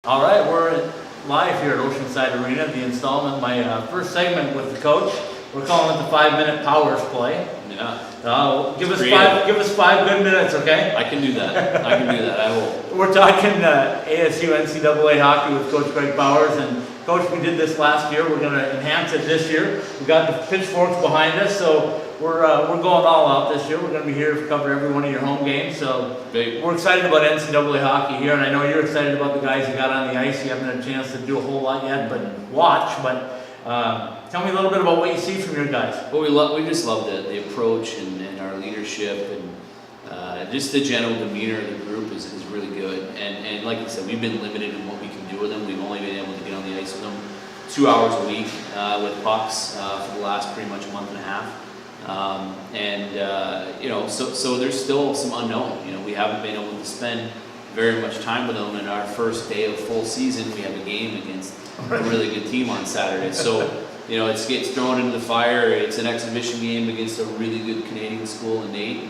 All right, we're live here at Oceanside Arena, the installment, my first segment with the coach. We're calling it the 5-minute powers play. Yeah. Give us five good minutes, okay? I can do that. I will. We're talking ASU NCAA hockey with Coach Greg Powers, and Coach, we did this last year. We're going to enhance it this year. We got the pitchforks behind us, so we're going all out this year. We're going to be here to cover every one of your home games. So we're excited about NCAA hockey here, and I know you're excited about the guys you got on the ice. You haven't had a chance to do a whole lot yet, but watch. But tell me a little bit about what you see from your guys. Well, we just love the approach and our leadership and just the general demeanor of the group is really good. And like I said, we've been limited in what we can do with them. We've only been able to get on the ice with them 2 hours a week with pucks for the last pretty much a month and a half. So there's still some unknown. We haven't been able to spend very much time with them. And our first day of full season, we have a game against a really good team on Saturday. So, it gets thrown into the fire. It's an exhibition game against a really good Canadian school in Nate.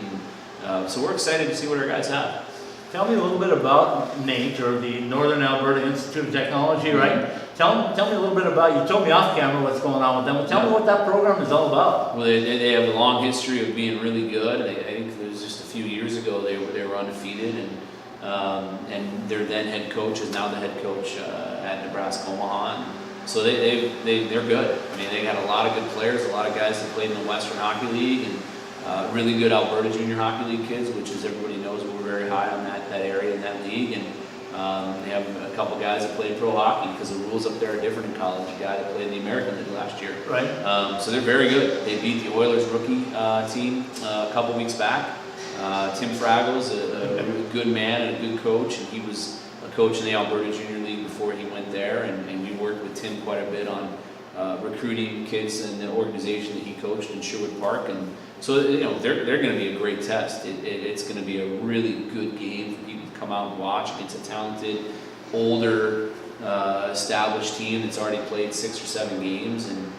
And so we're excited to see what our guys have. Tell me a little bit about Nate, or the Northern Alberta Institute of Technology, right? Tell me a little bit about, you told me off camera what's going on with them, but tell me what that program is all about. Well, they have a long history of being really good. I think it was just a few years ago they were undefeated, and their then head coach is now the head coach at Nebraska Omaha. And so they're good. I mean, they got a lot of good players, a lot of guys that played in the Western Hockey League, and really good Alberta Junior Hockey League kids, which, as everybody knows, we're very high on that area in that league. And they have a couple guys that played pro hockey because the rules up there are different in college. A guy that played in the American League last year. Right. So they're very good. They beat the Oilers rookie team a couple weeks back. Tim Fraggle's a good man and a good coach, and he was a coach in the Alberta Junior League before he went there. And we worked with Tim quite a bit on recruiting kids in the organization that he coached in Sherwood Park. And so they're going to be a great test. It's going to be a really good game for people to come out and watch against a talented, older, established team that's already played 6 or 7 games, and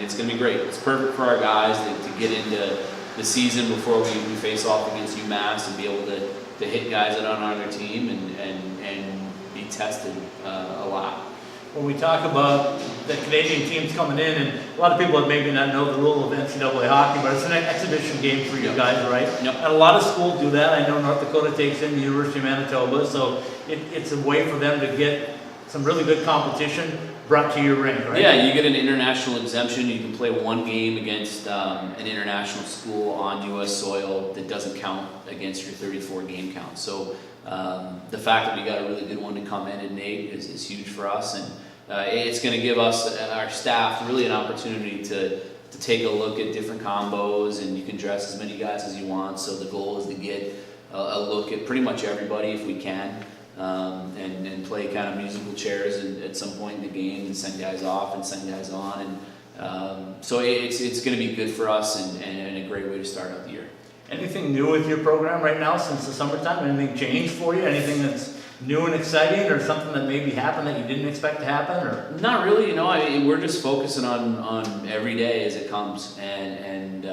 it's going to be great. It's perfect for our guys to get into the season before we face off against UMass and be able to hit guys that aren't on their team and be tested a lot. When we talk about the Canadian teams coming in, and a lot of people that maybe not know the rule of NCAA hockey, but it's an exhibition game for you guys, right? Yep. And a lot of schools do that. I know North Dakota takes in the University of Manitoba, so it's a way for them to get some really good competition brought to your rink, right? Yeah, you get an international exemption. You can play one game against an international school on U.S. soil that doesn't count against your 34 game count. So the fact that we got a really good one to come in Nate is huge for us, and it's going to give us and our staff really an opportunity to take a look at different combos, and you can dress as many guys as you want. So the goal is to get a look at pretty much everybody if we can. And play kind of musical chairs at some point in the game, and send guys off and send guys on, and so it's going to be good for us and a great way to start out the year. Anything new with your program right now since the summertime? Anything changed for you? Anything that's new and exciting, or something that maybe happened that you didn't expect to happen? Or not really. We're just focusing on every day as it comes, and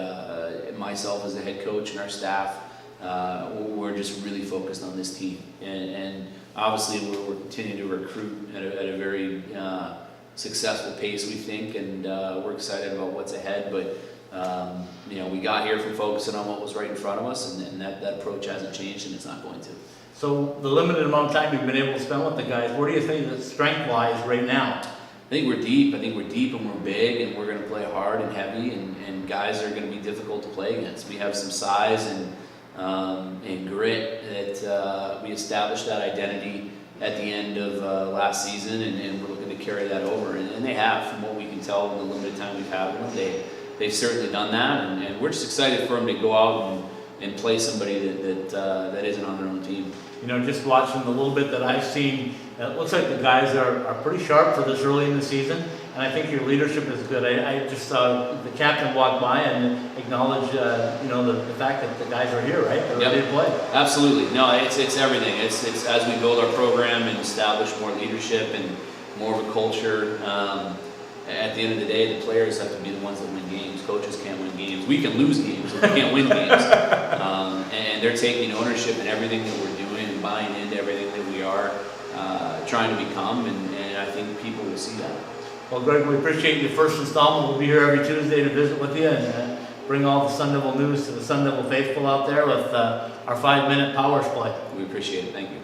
myself as the head coach and our staff. We're just really focused on this team, and obviously we're continuing to recruit at a very successful pace, we think, and we're excited about what's ahead. But we got here from focusing on what was right in front of us, and that approach hasn't changed, and it's not going to. So the limited amount of time you've been able to spend with the guys, where do you think that strength-wise right now? I think we're deep, and we're big, and we're going to play hard and heavy, and guys are going to be difficult to play against. We have some size and grit that we established that identity at the end of last season, and we're looking to carry that over. And they have, from what we can tell in the limited time we've had with them, they've certainly done that, and we're just excited for them to go out and play somebody that isn't on their own team. Just watching the little bit that I've seen, it looks like the guys are pretty sharp for this early in the season, and I think your leadership is good. I just saw the captain walk by and acknowledge, the fact that the guys are here, right? They're ready to play. Absolutely. No, it's everything. It's as we build our program and establish more leadership and more of a culture. At the end of the day, the players have to be the ones that win games. Coaches can't win games. We can lose games, but we can't win games. And they're taking ownership in everything that we're doing and buying into everything that we are. trying to become, and I think people will see that. Well, Greg, we appreciate your first installment. We'll be here every Tuesday to visit with you and bring all the Sun Devil news to the Sun Devil faithful out there with our 5-minute Powers play. We appreciate it. Thank you.